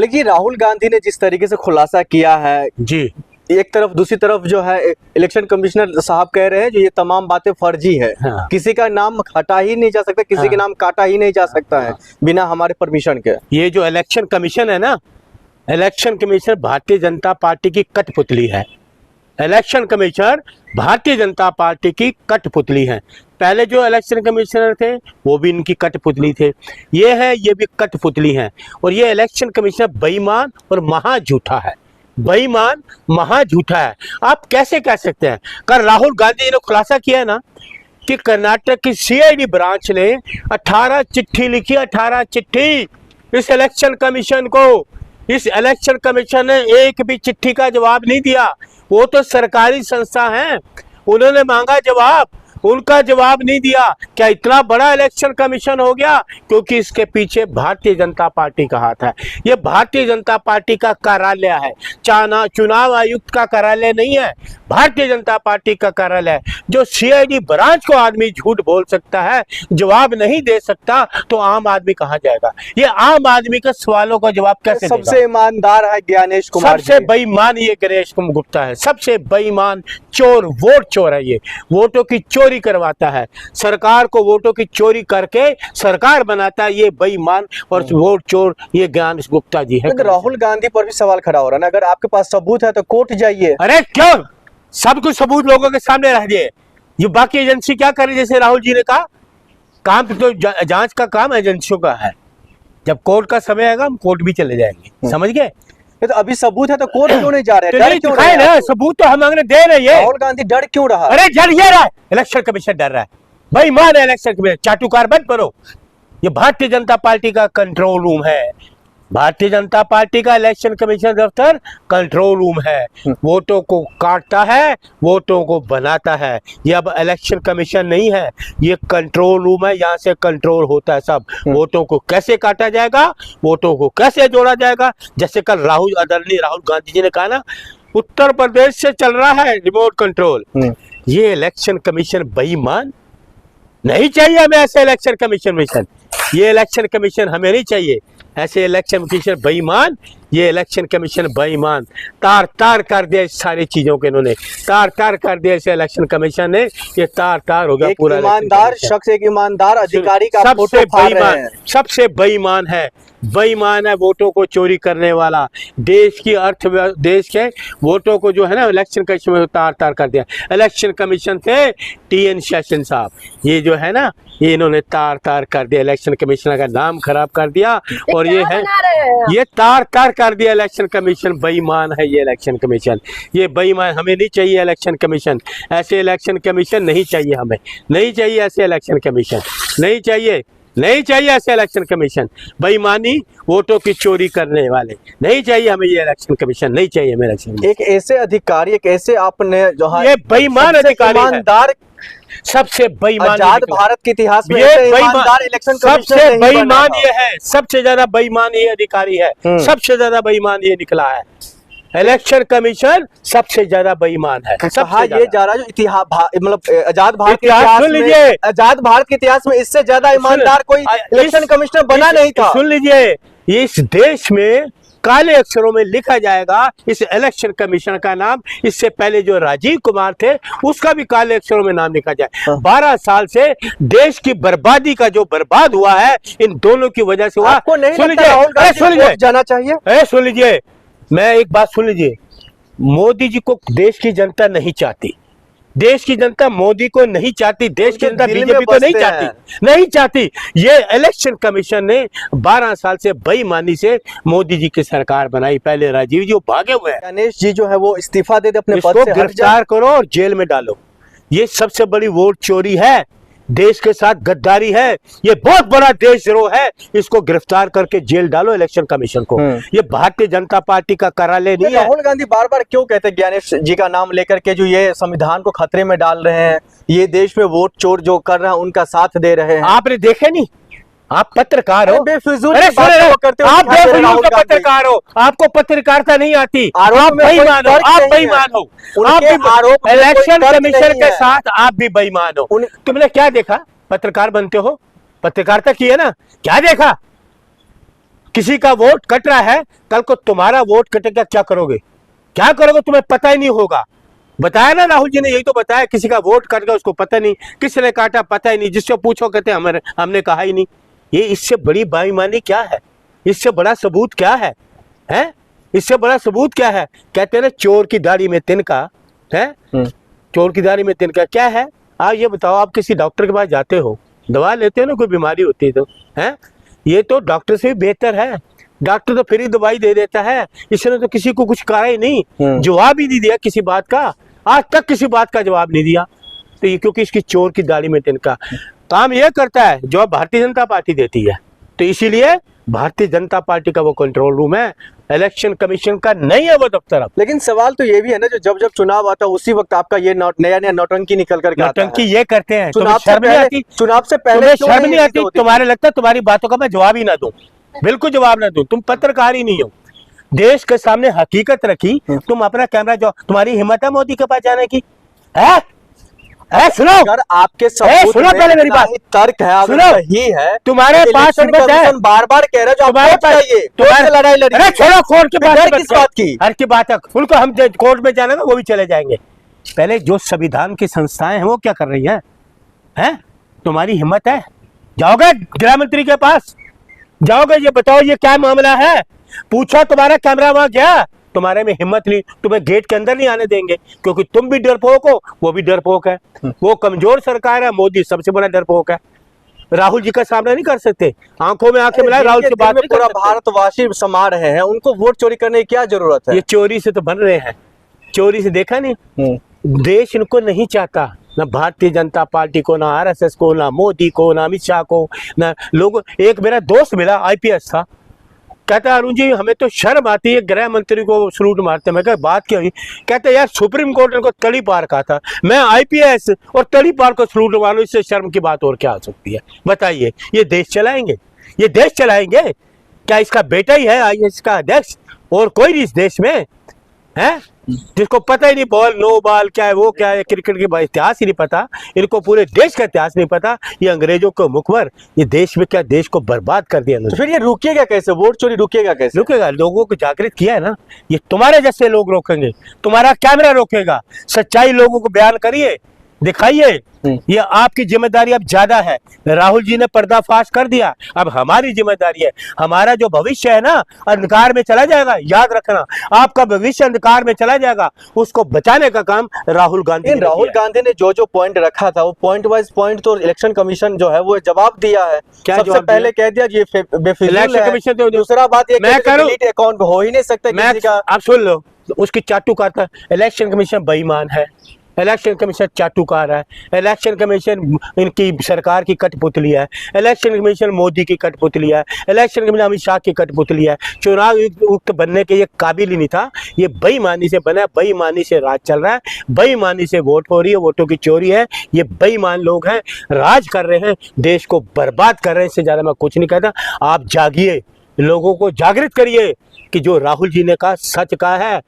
देखिए राहुल गांधी ने जिस तरीके से खुलासा किया है जी, एक तरफ, दूसरी तरफ जो है इलेक्शन कमिश्नर साहब कह रहे हैं जो ये तमाम बातें फर्जी है। हाँ। किसी का नाम हटा ही नहीं जा सकता, किसी हाँ। के नाम काटा ही नहीं जा सकता है बिना हमारे परमिशन के। ये जो इलेक्शन कमीशन है ना, election commission Bharatiya Janata party की कठपुतली है। Election commission Bharatiya Janata party की कठपुतली है। पहले जो इलेक्शन कमिश्नर थे वो भी इनकी कठपुतली थे, ये है ये भी कठपुतली है। और ये इलेक्शन कमिश्नर बेईमान और महा झूठा है, बेईमान महा झूठा है। आप कैसे कह सकते हैं? कल राहुल गांधी जी ने खुलासा किया है ना कि कर्नाटक की सीआईडी ब्रांच ने 18 चिट्ठी लिखी, 18 चिट्ठी इस इलेक्शन कमीशन को। इस इलेक्शन कमीशन ने एक भी चिट्ठी का जवाब नहीं दिया। वो तो सरकारी संस्था है, उन्होंने मांगा जवाब, उनका जवाब नहीं दिया। क्या इतना बड़ा इलेक्शन कमीशन हो गया? क्योंकि इसके पीछे भारतीय जनता पार्टी का हाथ है। ये भारतीय जनता पार्टी का कार्यालय है, चुनाव आयुक्त का कार्यालय नहीं है, भारतीय जनता पार्टी का कार्यालय है। जो सीआईडी ब्रांच को आदमी झूठ बोल सकता है, जवाब नहीं दे सकता, तो आम आदमी कहाँ जाएगा? ये आम आदमी के सवालों का जवाब कैसे देगा? सबसे ईमानदार है ज्ञानेश कुमार, सबसे बेईमान ये गणेश गुप्ता है, सबसे बेईमान चोर, वोट चोर है। ये वोटों की चोरी करवाता है, सरकार को वोटों की चोरी करके सरकार बनाता है। ये बेईमान और वोट चोर ये ज्ञानेश गुप्ता जी है। राहुल गांधी पर भी सवाल खड़ा हो रहा है ना, अगर आपके पास सबूत है तो कोर्ट जाइए। अरे क्यों? सब कुछ सबूत लोगों के सामने रह दिए। ये बाकी एजेंसी क्या करे? जैसे राहुल जी ने कहा, काम तो जांच का काम एजेंसियों का है। जब कोर्ट का समय आएगा हम कोर्ट भी चले जाएंगे, समझ गए? तो अभी सबूत है तो कोर्ट क्यों नहीं जा रहे? तो नहीं दिखाए ना सबूत, तो हम मांगने दे रहे हैं। राहुल गांधी डर क्यों रहा? अरे डर ये रहा है, इलेक्शन कमीशन डर रहा है। बेईमान है इलेक्शन कमीशन, चाटुकार बंद करो। ये भारतीय जनता पार्टी का कंट्रोल रूम है, भारतीय जनता पार्टी का इलेक्शन कमीशन दफ्तर कंट्रोल रूम है। वोटों को काटता है, वोटों को बनाता है। ये अब इलेक्शन कमीशन नहीं है, ये कंट्रोल रूम है। यहाँ से कंट्रोल होता है सब। वोटों को कैसे काटा जाएगा, वोटों को कैसे जोड़ा जाएगा। जैसे कल आदरणीय राहुल गांधी जी ने कहा ना, उत्तर प्रदेश से चल रहा है रिमोट कंट्रोल। ये इलेक्शन कमीशन बेईमान नहीं चाहिए हमें, ऐसे इलेक्शन कमीशन। ये इलेक्शन कमीशन हमें नहीं चाहिए, ऐसे इलेक्शन कमीशन बेईमान। ये इलेक्शन कमीशन बेईमान तार तार कर दिया, इस सारी चीजों के इन्होंने तार तार कर दिया इस इलेक्शन कमीशन ने। ये तार तार हो गया पूरा। ईमानदार शख्स, एक ईमानदार अधिकारी का सबसे बेईमान, सबसे बेईमान है, बेईमान है, वोटों को चोरी करने वाला। देश की अर्थव्यवस्था, देश के वोटों को जो है ना इलेक्शन कमीशन में तार तार कर दिया। इलेक्शन कमीशन थे टीएन शेषन साहब, ये जो है ना ये इन्होंने तार तार कर दिया, इलेक्शन कमिश्नर का नाम खराब कर दिया। और ये है, ये तार तार कर दिया इलेक्शन कमीशन। बेईमान है ये इलेक्शन कमीशन, ये बेईमान। हमें नहीं चाहिए इलेक्शन कमीशन, ऐसे इलेक्शन कमीशन नहीं चाहिए हमें, नहीं चाहिए ऐसे इलेक्शन कमीशन, नहीं चाहिए, नहीं चाहिए ऐसे इलेक्शन कमीशन। बेईमानी, वोटों की चोरी करने वाले, नहीं चाहिए हमें ये इलेक्शन कमीशन, नहीं चाहिए हमें इलेक्शन। एक ऐसे अधिकारी, एक ऐसे आपने जो ये बेईमान अधिकारी, ईमानदार, सबसे बेईमान आजाद भारत के इतिहास में ये ईमानदार इलेक्शन सबसे बेईमान ये है, सबसे ज्यादा बेईमान ये अधिकारी है, सबसे ज्यादा बेईमान ये निकला है। इलेक्शन कमीशन सबसे ज्यादा बेईमान है। कहा ये जा रहा है जो इतिहास, मतलब आजाद भारत के इतिहास सुन लीजिए, आजाद भारत के इतिहास में इससे ज्यादा ईमानदार कोई इलेक्शन कमिश्नर बना नहीं था। सुन लीजिए, इस देश में काले अक्षरों में लिखा जाएगा इस इलेक्शन कमीशन का नाम। इससे पहले जो राजीव कुमार थे उसका भी काले अक्षरों में नाम लिखा जाए। 12 साल से देश की बर्बादी का जो बर्बाद हुआ है इन दोनों की वजह से हुआ। आपको नहीं लगता राहुल गांधी को जाना चाहिए? सुन लीजिए, मैं एक बात सुन लीजिए, मोदी जी को देश की जनता नहीं चाहती, देश की जनता मोदी को नहीं चाहती, देश की जनता बीजेपी को नहीं चाहती, नहीं चाहती। ये इलेक्शन कमीशन ने 12 साल से बेईमानी से मोदी जी की सरकार बनाई। पहले राजीव जी भागे हुए हैं, गणेश जी जो है वो इस्तीफा दे दे, अपने पद से गिरफ्तार करो और जेल में डालो। ये सबसे बड़ी वोट चोरी है, देश के साथ गद्दारी है, ये बहुत बड़ा देशद्रोह है। इसको गिरफ्तार करके जेल डालो इलेक्शन कमीशन को। ये भारतीय जनता पार्टी का कार्यालय नहीं है। राहुल गांधी बार बार क्यों कहते हैं ज्ञानेश जी का नाम लेकर के, जो ये संविधान को खतरे में डाल रहे हैं, ये देश में वोट चोर जो कर रहे हैं उनका साथ दे रहे हैं? आपने देखे नहीं, आप पत्रकार हो, बेफिजूल आप बेफिजूल का पत्रकार हो, आपको पत्रकारिता नहीं आती, आप बेईमान हो, आप बेईमान हो, आप भी इलेक्शन कमीशन के साथ आप भी बेईमान हो। तुमने क्या देखा? पत्रकार बनते हो, पत्रकारिता की है ना, क्या देखा? किसी का वोट कट रहा है, कल को तुम्हारा वोट कटेगा, क्या करोगे? क्या करोगे तुम्हें पता ही नहीं होगा। बताया ना राहुल जी ने, यही तो बताया, किसी का वोट कट गया उसको पता नहीं, किसने काटा पता ही नहीं, जिससे पूछो कहते हमने कहा ही नहीं। ये इससे बड़ी बेईमानी क्या है? इससे बड़ा सबूत क्या है? हैं? इससे बड़ा सबूत क्या है? कहते हैं ना चोर की दाढ़ी में तिनका है, चोर की दाढ़ी में तिनका क्या है? आप ये बताओ, आप किसी डॉक्टर के पास जाते हो, दवा लेते हो ना, कोई बीमारी होती है तो, है ये तो डॉक्टर से भी बेहतर है। डॉक्टर तो फ्री दवाई दे देता है, इसने तो किसी को कुछ कहा ही नहीं, जवाब ही नहीं दिया किसी बात का, आज तक किसी बात का जवाब नहीं दिया। तो ये क्योंकि इसकी चोर की दाढ़ी में तिनका काम ये करता है जो भारतीय जनता पार्टी देती है। तो इसीलिए भारतीय जनता पार्टी का वो कंट्रोल रूम है, इलेक्शन कमीशन का नहीं है वो दफ्तर। अब लेकिन सवाल तो ये भी है ना, जो जब जब चुनाव आता है उसी वक्त आपका ये नया नया नौटंकी निकल करके आता है। नौटंकी ये करते हैं, चुनाव से पहले तुम्हें शर्म नहीं आती? तुम्हारे लगता है तुम्हारी बातों का मैं जवाब ही ना दूं, बिल्कुल जवाब ना दूं, तुम पत्रकार ही नहीं हो। देश के सामने हकीकत रखी, तुम अपना कैमरा जो, तुम्हारी हिम्मत है मोदी के पास जाने की? है? सुनो, अगर आपके सबूत सुनो पहले मेरी बात, तर्क है, अगर सही है, तुम्हारे पास हिम्मत है, बार-बार कह रहे हो तुम्हारे पास तुम्हारे लड़ाई लड़ी। अरे छोड़ो, कोर्ट की बात किस बात की? हर की बात है, उनको हम कोर्ट में जाने ना वो भी चले जाएंगे। पहले जो संविधान की संस्थाएं हैं वो क्या कर रही हैं? हैं? तुम्हारी हिम्मत है, जाओगे गृह मंत्री के पास, जाओगे, ये बताओ ये क्या मामला है, पूछा तुम्हारा कैमरा वहां गया, तुम्हारे में हिम्मत नहीं, तुम्हें गेट के अंदर नहीं आने देंगे, क्योंकि तुम भी डरपोक हो, वो भी डरपोक है, वो कमजोर सरकार है, मोदी सबसे बड़ा डरपोक है। राहुल जी का सामना नहीं कर सकते, आंखों में आंखें मिलाए राहुल की बात नहीं कर पूरा सकते। भारतवासी समा रहे हैं, उनको वोट चोरी करने की क्या जरूरत है? ये चोरी से तो बन रहे हैं, चोरी से देखा नहीं, देश इनको नहीं चाहता, ना भारतीय जनता पार्टी को, ना आरएसएस को, ना मोदी को, ना अमित शाह को, ना लोग। एक मेरा दोस्त मिला आईपीएस था, कहता है अरुण जी हमें तो शर्म आती है गृह मंत्री को सलूट मारते। मैं कहा बात क्या हुई? कहते यार सुप्रीम कोर्ट ने को तड़ी पार कहा था, मैं आईपीएस और तड़ी पार को सलूट मारूं, इससे शर्म की बात और क्या हो सकती है? बताइए, ये देश चलाएंगे? ये देश चलाएंगे क्या? इसका बेटा ही है आईएएस का अध्यक्ष, और कोई नहीं इस देश में है जिसको पता ही नहीं बॉल नो बॉल क्या है, वो क्या है, क्रिकेट के इतिहास ही नहीं पता, इनको पूरे देश का इतिहास नहीं पता। ये अंग्रेजों को मुखबर, ये देश में क्या देश को बर्बाद कर दिया। तो फिर ये रुकेगा कैसे? वोट चोरी रुकेगा कैसे? रुकेगा, लोगों को जागृत किया है ना, ये तुम्हारे जैसे लोग रोकेंगे, तुम्हारा कैमरा रोकेगा। सच्चाई लोगों को बयान करिए, दिखाइए, ये आपकी जिम्मेदारी अब ज्यादा है। राहुल जी ने पर्दाफाश कर दिया, अब हमारी जिम्मेदारी है। हमारा जो भविष्य है ना अंधकार में चला जाएगा, याद रखना, आपका भविष्य अंधकार में चला जाएगा, उसको बचाने का काम राहुल गांधी ने राहुल गांधी ने जो जो पॉइंट रखा था, वो पॉइंट वाइज पॉइंट तो इलेक्शन कमीशन जो है वो जवाब दिया है। क्या सबसे पहले कह दिया ये बेफिजूल है। कमीशन तो दूसरा बात ये मैं करूं, अकाउंट हो ही नहीं सकता किसी का। आप सुन लो, उसकी चाटुकार था, इलेक्शन कमीशन बेईमान है, इलेक्शन कमीशन चाटुकार है, इलेक्शन कमीशन इनकी सरकार की कठपुतली है, इलेक्शन कमीशन मोदी की कठपुतली है, इलेक्शन कमीशन अमित शाह की कठपुतली है। चुनाव आयुक्त बनने के ये काबिल ही नहीं था, ये बेईमानी से बना है, बेईमानी से राज चल रहा है, बेईमानी से वोट हो रही है, वोटों की चोरी है। ये बेईमान लोग हैं, राज कर रहे हैं, देश को बर्बाद कर रहे हैं। इससे ज्यादा मैं कुछ नहीं कहता। आप जागिए, लोगों को जागृत करिए कि जो राहुल जी ने कहा सच कहा है।